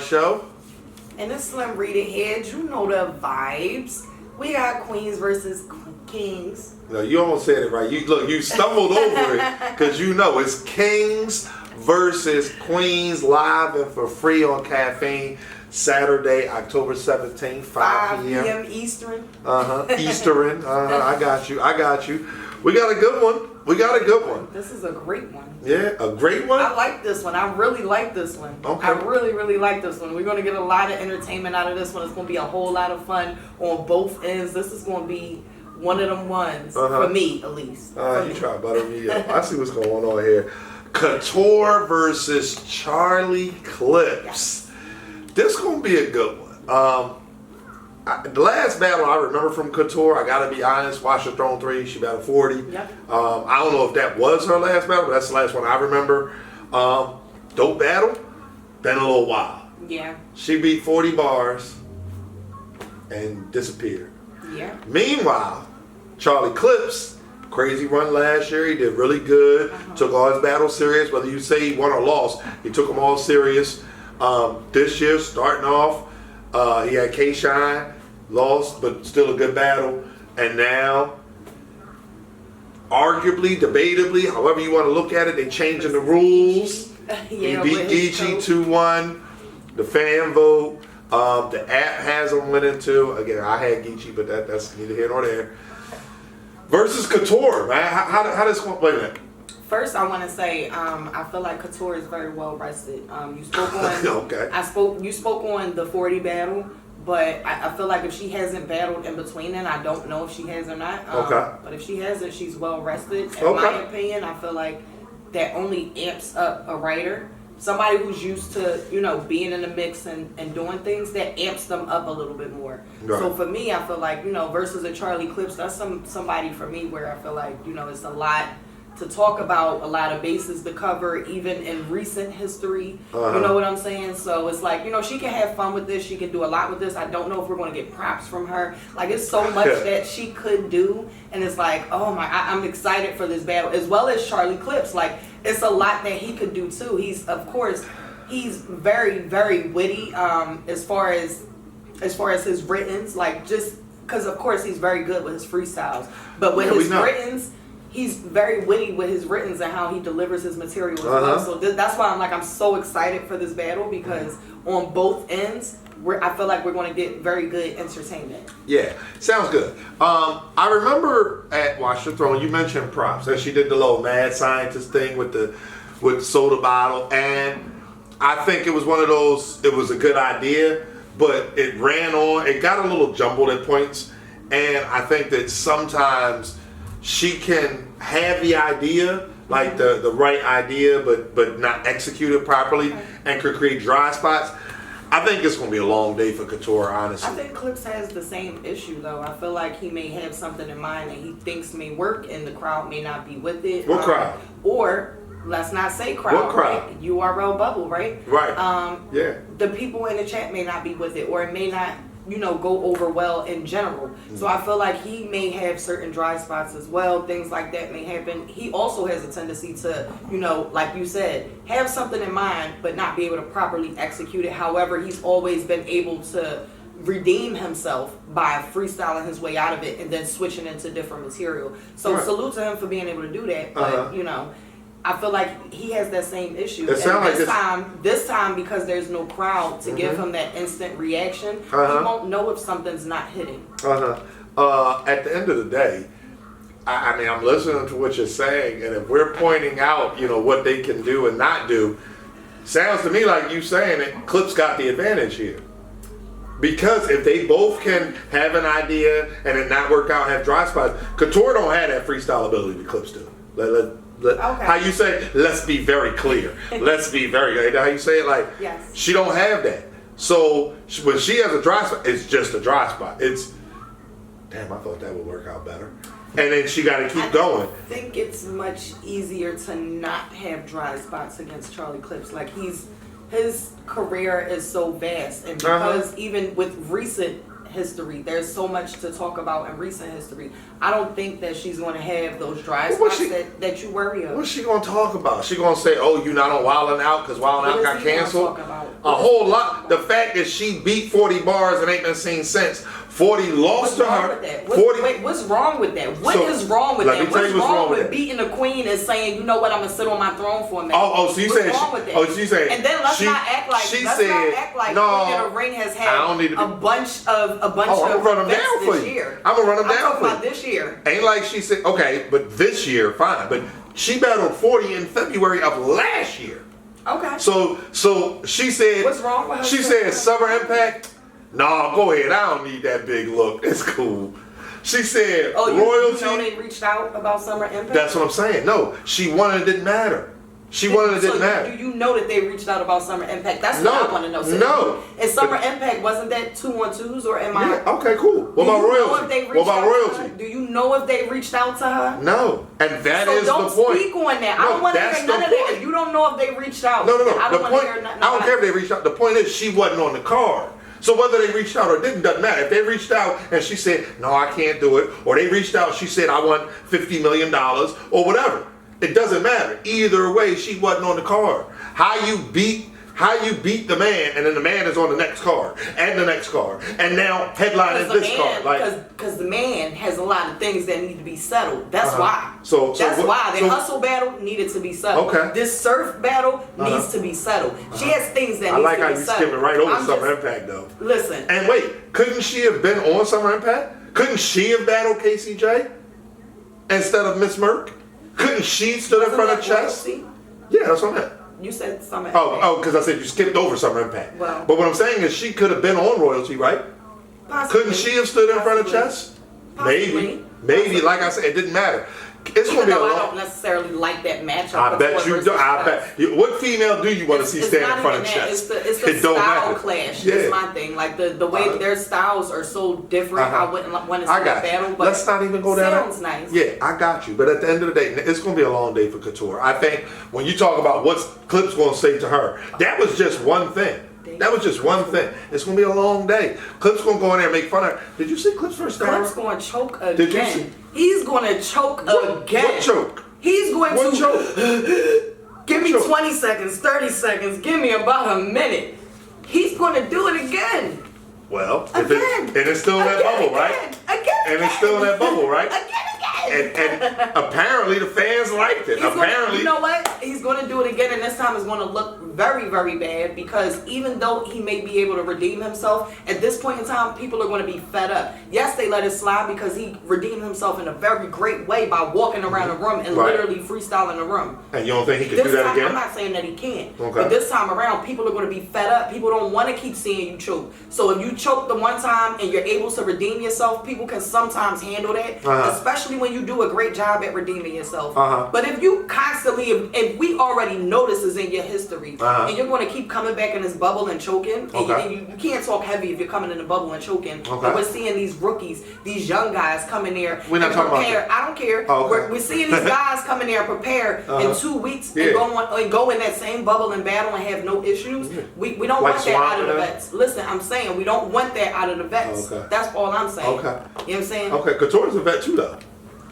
Show. And this Slim Reader here, you know the vibes. We got queens versus kings. No, you almost said it right. You stumbled over it because you know it's kings versus queens, live and for free on Caffeine, Saturday, October 17th, 5 p.m. Eastern. Eastern. I got you. We got a good one. This is a great one. Yeah, a great one? I like this one. I really like this one. Okay. I really like this one. We're going to get a lot of entertainment out of this one. It's going to be a whole lot of fun on both ends. This is going to be one of them ones, for me at least. You try to butter me up. I see what's going on here. Couture versus Charlie Clips. This going to be a good one. The last battle I remember from Couture, I gotta be honest, Watch the Throne 3, she battled 40. Yep. I don't know if that was her last battle, but that's the last one I remember. Dope battle, been a little while. Yeah. She beat 40 bars and disappeared. Yeah. Meanwhile, Charlie Clips, crazy run last year, he did really good, took all his battles serious, whether you say he won or lost, he took them all serious. This year, starting off, he had K-Shine, lost, but still a good battle. And now, arguably, debatably, however you want to look at it, they changing the rules. He beat Geechee 2-1. The fan vote. The app has him winning too. Again, I had Geechee, but that's neither here nor there. Versus Couture, man. How does this wait a minute? First, I want to say I feel like Couture is very well rested. You spoke on okay. You spoke on the 40 battle, but I feel like if she hasn't battled in between, then I don't know if she has or not. Okay. But if she hasn't, she's well rested. In my opinion, I feel like that only amps up a writer. Somebody who's used to, being in the mix and doing things, that amps them up a little bit more. Right. So for me, I feel like, versus a Charlie Clips, that's somebody for me where I feel like, it's a lot to talk about, a lot of bases to cover, even in recent history. You know what I'm saying? So it's like, she can have fun with this. She can do a lot with this. I don't know if we're going to get props from her. Like, it's so much that she could do. And it's like, oh my, I'm excited for this battle. As well as Charlie Clips. Like, it's a lot that he could do too. He's very, very witty as far as his writtens. Like, just because, of course, he's very good with his freestyles. But with his writtens, he's very witty with his writtens and how he delivers his material as well. So that's why I'm so excited for this battle, because on both ends, I feel like we're going to get very good entertainment. Yeah, sounds good. I remember at Watch the Throne, you mentioned props, and she did the little mad scientist thing with the soda bottle, and I think it was one of those, it was a good idea, but it got a little jumbled at points, and I think that sometimes she can have the idea, like the right idea, but not execute it properly, and could create dry spots. I think it's going to be a long day for Couture, honestly. I think Clips has the same issue, though. I feel like he may have something in mind that he thinks may work, and the crowd may not be with it. What crowd? Or, let's not say crowd. What crowd? Right? URL bubble, right? Right. Yeah. The people in the chat may not be with it, or it may not, go over well in general. So I feel like he may have certain dry spots as well. Things like that may happen. He also has a tendency to, like you said, have something in mind, but not be able to properly execute it. However, he's always been able to redeem himself by freestyling his way out of it and then switching into different material. So salute to him for being able to do that. But, I feel like he has that same issue. And this time, because there's no crowd to give him that instant reaction, he won't know if something's not hitting. At the end of the day, I mean, I'm listening to what you're saying, and if we're pointing out, what they can do and not do, sounds to me like you saying it, Clips got the advantage here. Because if they both can have an idea and it not work out, have dry spots, Couture don't have that freestyle ability the Clips do. How you say? Let's be very clear. Let's be very. How you say it? Like, yes. She don't have that. So when she has a dry spot, it's just a dry spot. It's damn. I thought that would work out better. And then she got to keep going. I think it's much easier to not have dry spots against Charlie Clips. Like, his career is so vast, and because even with recent history. There's so much to talk about in recent history. I don't think that she's going to have those dry Well, spots that you worry of. What's she gonna talk about? She gonna say, "Oh, you not on Wildin' Out because Wildin' Out got canceled." A whole lot. The fact that she beat 40 bars and ain't been seen since. 40 lost to her. 40. Wait, what's wrong with that? What is wrong with that? What's wrong with beating the queen and saying, you know what, I'm gonna sit on my throne for a minute? So you saying? She's saying. And then let's not act like Queen of the Ring has had a bunch of I'm gonna run them down for you. year. I'm gonna run them down for you. I'm talking about this year. Ain't like she said, okay, but this year, fine. But she battled 40 in February of last year. Okay. So she said. What's wrong with her? She said Summer Impact. No, go ahead. I don't need that big look. It's cool. She said royalty. You know they reached out about Summer Impact? That's what I'm saying. No, she won and it didn't matter. She won and it didn't matter. Do you know that they reached out about Summer Impact? That's what I want to know. So no. And Summer Impact, wasn't that 2-on-2s or am I? Yeah, okay, cool. What about royalty? What about royalty? Do you know if they reached out to her? No. And that is the point. So don't speak on that. I don't want to hear none of that. If you don't know if they reached out. No. I don't want to hear nothing. I don't care if they reached out. The point is she wasn't on the card. So whether they reached out or didn't, doesn't matter. If they reached out and she said, no, I can't do it, or they reached out, she said, I want $50 million, or whatever. It doesn't matter. Either way, she wasn't on the card. How you beat the man, and then the man is on the next card, and the next card, and now headline is this card. Because the man has a lot of things that need to be settled. That's why. That's why the hustle battle needed to be settled. Okay. This surf battle needs to be settled. She has things that need to be settled. I like how you skipping right over Summer Impact though. Listen. And wait, couldn't she have been on Summer Impact? Couldn't she have battled KCJ instead of Miss Merck? Couldn't she stood in front of Chess? Yeah, that's what I meant. You said Summer Impact. Oh, because I said you skipped over Summer Impact. Well, but what I'm saying is she could have been on royalty, right? Possibly. Couldn't she have stood in front of Chess? Possibly. Maybe. Like I said, it didn't matter. It's going to be a long. I don't necessarily like that matchup. I bet you do. I bet. What female do you want to see stand in front of Chess? It's the style clash. Yeah. Is my thing. Like the way their styles are so different. I wouldn't want to see that battle. But let's not even go down. Sounds nice. Yeah, I got you. But at the end of the day, it's going to be a long day for Couture. I think when you talk about what's Clip's going to say to her, that was just one thing. That was just one thing. It's going to be a long day. Clip's going to go in there and make fun of her. Did you see Clip's first time? Clip's going to choke again. Did you see? He's going to choke again. What choke? He's going to choke. Give me 20 seconds, 30 seconds. Give me about a minute. He's going to do it again. Well, and it's still in that bubble, right? And it's still in that bubble, right? And apparently the fans liked it. You know what? He's going to do it again, and this time it's going to look very, very bad because even though he may be able to redeem himself, at this point in time, people are going to be fed up. Yes, they let it slide because he redeemed himself in a very great way by walking around the room and literally freestyling the room. And you don't think he can do that again? I'm not saying that he can't. Okay. But this time around, people are going to be fed up. People don't want to keep seeing you choke. So if you choke the one time and you're able to redeem yourself, people can sometimes handle that, especially when you do a great job at redeeming yourself. But if you constantly, if we already know this is in your history, and you're going to keep coming back in this bubble and choking, and you can't talk heavy if you're coming in the bubble and choking. And we're seeing these rookies, these young guys come in there we're not and talking prepare. About I don't care. We're seeing these guys come in there and prepare in 2 weeks and go in that same bubble and battle and have no issues. We don't want that out of the vets. Listen, I'm saying we don't want that out of the vets. That's all I'm saying. You know what I'm saying? Okay, Couture's a vet too, though.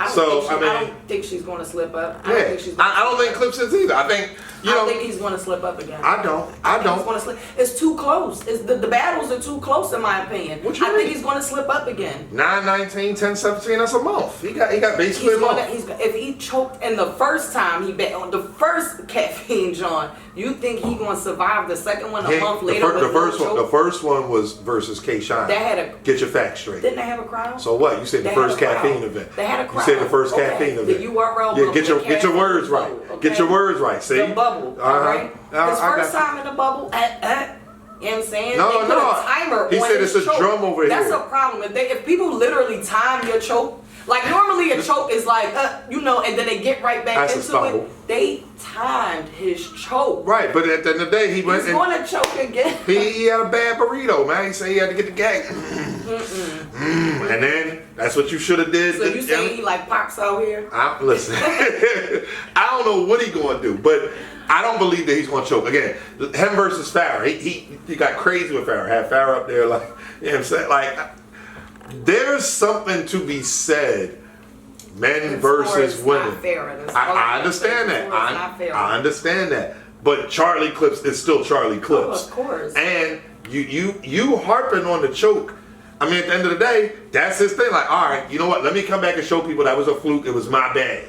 I don't think she's going to slip up. I don't think Clips is either. I think I think he's going to slip up again. I don't. He's going to slip. It's too close. The battles are too close in my opinion. What you mean? Think he's going to slip up again. 9-19, 10-17. That's a month. He got basically a month. If he choked in the first time he bet on the first Caffeine John, you think he going to survive the second one a month later? The first one was versus K Shine. Get your facts straight. Didn't they have a crowd? So what? You said the first Caffeine event. They had a crowd. You said the first Caffeine event. The URL. Yeah, get your words right. Okay? Get your words right. See. The bubble. Alright. His first time in the bubble. You know what I'm saying? No. They put a timer he on said it's a choke. drum over That's here. That's a problem. If people literally time your choke, like normally a choke is like, and then they get right back into it. They timed his choke. Right, but at the end of the day, he's going to choke again. He had a bad burrito, man. He said he had to get the gag. And then that's what you should have did. So you say he like pops out here? Listen, I don't know what he's going to do, but I don't believe that he's going to choke. Again, him versus Farrah. He got crazy with Farrah. Had Farrah up there like, you know what I'm saying? Like, there's something to be said. Men versus women. I understand that. I understand that. But Charlie Clips is still Charlie Clips. Oh, of course. And you harping on the choke. I mean, at the end of the day, that's his thing. Like, all right, you know what? Let me come back and show people that was a fluke. It was my bad.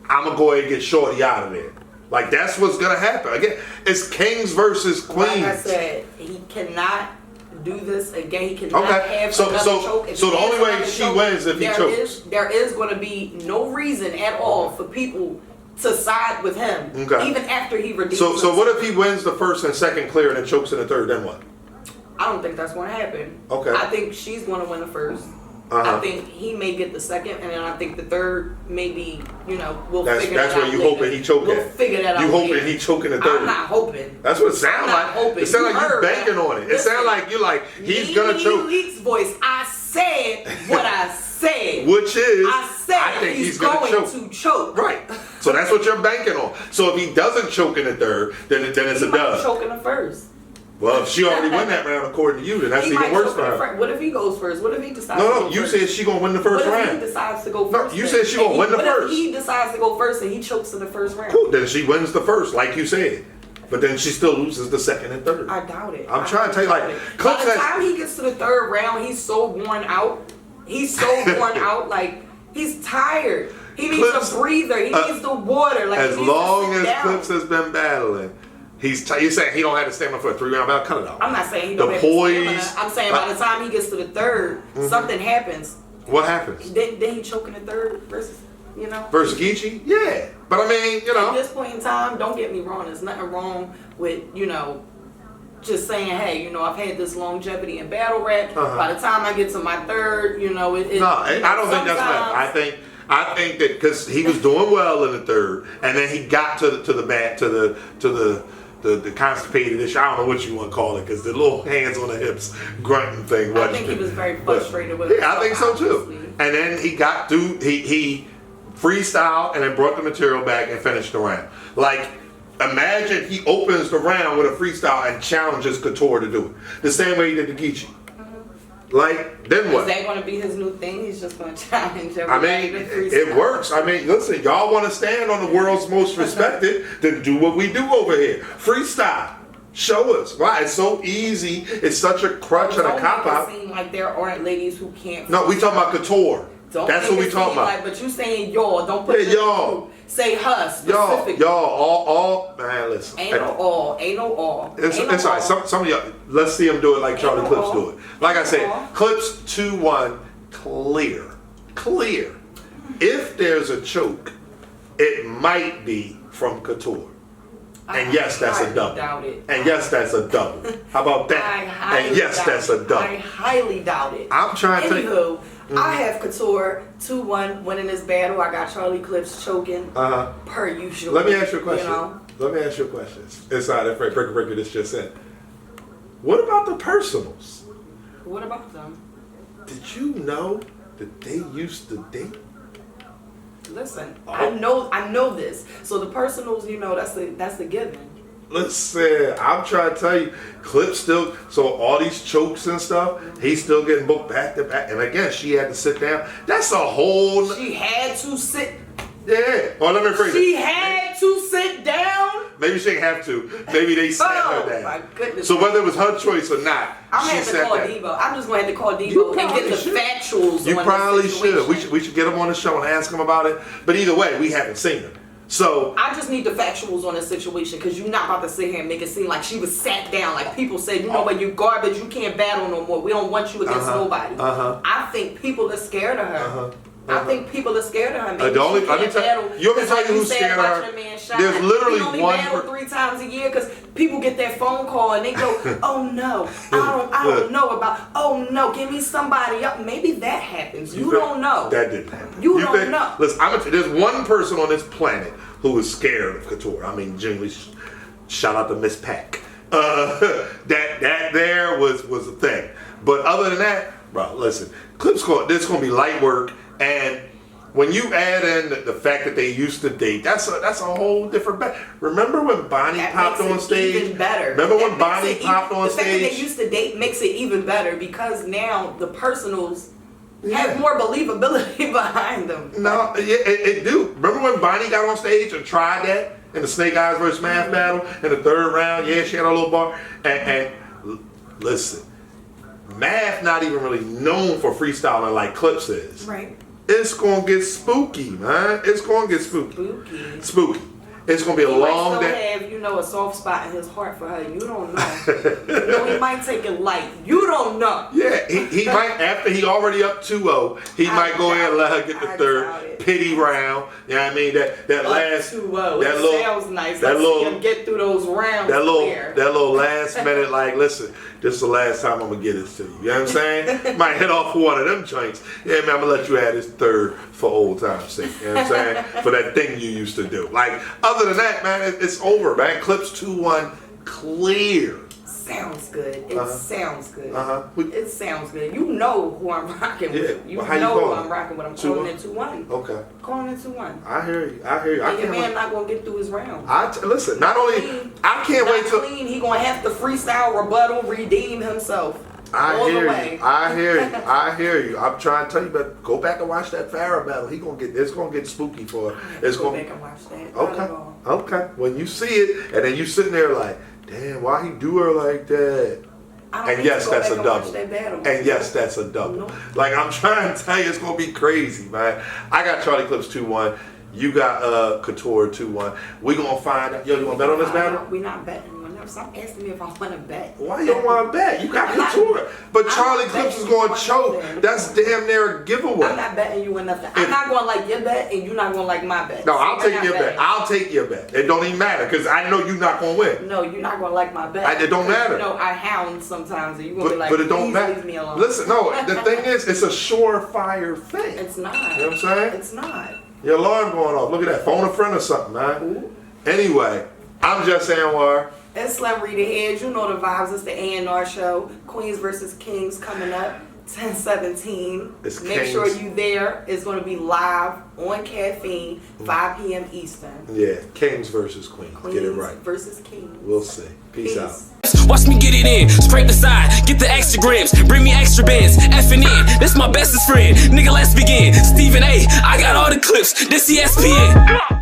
I'm going to go ahead and get Shorty out of there. Like, that's what's going to happen. Again, it's kings versus queens. Like I said, he cannot do this again. He cannot have another choke. So the only way she wins if he chokes. There is going to be no reason at all for people to side with him, even after he redeems himself. So what if he wins the first and second clear and then chokes in the third? Then what? I don't think that's going to happen. Okay. I think she's going to win the first. I think he may get the second, and then I think the third maybe, we'll figure that out. That's where you hoping he choke We'll figure that out. You hoping he choke in the third. I'm not hoping. That's what it sounds like. Hoping. It sounds like you're banking on it. It sounds like you're like, he's going to choke. Leak's voice. I said what I said. Which is, I think he's going to choke. Right. So that's what you're banking on. So if he doesn't choke in the third, then it's a dub. He might choke in the first. Well, if she already won that round according to you, then that's even worse for her. What if he goes first? What if he decides to go first? No, you said she going to win the first round. What if he decides to go first? No, you said she going to win the first. What if he decides to go first and he chokes in the first round? Cool, then she wins the first, like you said. But then she still loses the second and third. I doubt it. I'm trying to tell you, like, by the time he gets to the third round, he's so worn out. Like, he's tired. He needs a breather. He needs the water. Like, as long as Clips has been battling, you're saying he don't have to stand up for a 3-round battle? Cut it off. I'm not saying he don't have to stand. I'm saying by the time he gets to the third, something happens. What happens? Then he choke in the third versus Geechee? Yeah. But I mean, at this point in time, don't get me wrong, there's nothing wrong with, just saying, hey, I've had this longevity in battle rap. By the time I get to my third, I don't think that's bad. I think that because he was doing well in the third, and then he got to the constipated issue. I don't know what you want to call it, because the little hands on the hips grunting thing. I think he was very frustrated with it. Yeah, I think so too. And then he got through. He freestyled and then brought the material back and finished the round. Like, imagine he opens the round with a freestyle and challenges Couture to do it the same way he did the Geechee. Like, then what? Is that going to be his new thing? He's just going to challenge everybody to freestyle. It works. I mean, listen, y'all want to stand on the world's most respected, then do what we do over here. Freestyle. Show us. Why? It's so easy. It's such a crutch and a cop-out. It seems like there aren't ladies who can't freestyle. No, we talking about Couture. That's what we talking about. But you saying y'all. Don't put y'all. Say her specifically. Y'all, all, man, listen. Ain't no all. It's all right. Some of y'all, let's see them do it like Charlie Clips do it. Like I said, Clips 2-1, clear. If there's a choke, it might be from Couture. And yes, that's a double. And yes, that's a double. How about that? And yes, that's a double. I highly doubt it. I'm trying to Anywho, I have Couture 2-1 winning this battle. I got Charlie Clips choking per usual. Let me ask you a question. Inside that breaker this just said. What about the personals? What about them? Did you know that they used to date? Listen, I know this. So the personals, that's the given. Listen, I'm trying to tell you, Clips still, so all these chokes and stuff, he's still getting booked back to back. And again, she had to sit down. That's a whole... She had to sit... Yeah. Well, let me rephrase it. She had to sit down? Maybe she didn't have to. Maybe they sat her down. My goodness. So whether it was her choice or not, I'm going to have to call Debo. I'm just going to have to call Debo and get the factuals. You probably should. We should get him on the show and ask him about it. But either way, we haven't seen him. So I just need the factuals on the situation, because you're not about to sit here and make it seem like she was sat down. Like people said, you know what, you garbage, you can't battle no more. We don't want you against nobody. I think people are scared of her. I think people are scared of her. Maybe let me tell you who's scared of her. There's literally only battle 3 times a year because people get that phone call and they go, "Oh no, I don't know about. Oh no, give me somebody up." Maybe that happens. You don't know. That didn't happen. You don't know. Listen, there's one person on this planet who is scared of Couture. I mean, genuinely, shout out to Miss Pack. That there was a thing. But other than that, bro, listen, Clips this gonna be light work. And when you add in the fact that they used to date, that's a whole different. Remember when Bonnie popped on stage? Even better. Remember when Bonnie popped on stage? The fact that they used to date makes it even better, because now the personals have more believability behind them. No, it do. Remember when Bonnie got on stage and tried that in the Snake Eyes versus Math battle in the third round? Yeah, she had a little bar. And listen, Math not even really known for freestyling like Clips is. Right. It's gonna get spooky, man. It's gonna get spooky. Spooky. It's gonna be a long day. Have a soft spot in his heart for her. You don't know. He might take it light. You don't know. Yeah, he might, after he already up 2-0, he might go ahead and let her get the third pity round. You know what I mean? That last 2-0. That little sounds nice. That little him get through those rounds. That little last minute, like, listen, this is the last time I'm gonna get this to you. You know what I'm saying? Might hit off one of them joints. Yeah, man, I'm gonna let you have this third for old time's sake. You know what I'm saying? For that thing you used to do. Like, other than that, man, it's over, man. Clips 2-1 clear. Sounds good. It sounds good. It sounds good. You know who I'm rocking with. You well, know who I'm rocking with. I'm calling it 2-1. Okay. Calling it 2-1. I hear you. And your man not gonna get through his round. Listen, not only I can't wait till clean, he gonna have to freestyle, rebuttal, redeem himself. I hear you. I'm trying to tell you, but go back and watch that Farrah battle. It's gonna get spooky for her. Go back and watch that. Okay. When you see it, and then you sitting there like, damn, why he do her like that? And yes, that's a double. And yes, that's a double. Nope. Like, I'm trying to tell you, it's gonna be crazy, man. I got Charlie Clips 2-1. You got Couture 2-1. We gonna find out. Yo, you wanna bet on this battle? We not betting. Stop asking me if I want to bet. Why you don't want to bet? You got Couture. But Charlie Clips is going to choke. That's damn near a giveaway. I'm not betting you enough. I'm not going to like your bet, and you're not going to like my bet. No, I'll take your bet. I'll take your bet. It don't even matter, because I know you're not going to win. No, you're not going to like my bet. It don't matter. You know, I hound sometimes, and you're going to be like, but it don't matter. Leave me alone. Listen, no, the thing is, it's a surefire thing. It's not. You know what I'm saying? It's not. Your alarm going off. Look at that. Phone a friend or something, man. Ooh. Anyway, I'm just AnR. It's Slim Rita Head. You know the vibes. It's the AnR Show. Queens versus Kings coming up 10/17. Make sure you there. It's going to be live on Caffeine, 5 p.m. Eastern. Yeah, Kings versus Queens. Get it right. Versus Kings. We'll see. Peace out. Watch me get it in, scrape the side, get the extra grams, bring me extra bands, effing in, this my bestest friend, nigga let's begin, Stephen A, I got all the clips, this ESPN.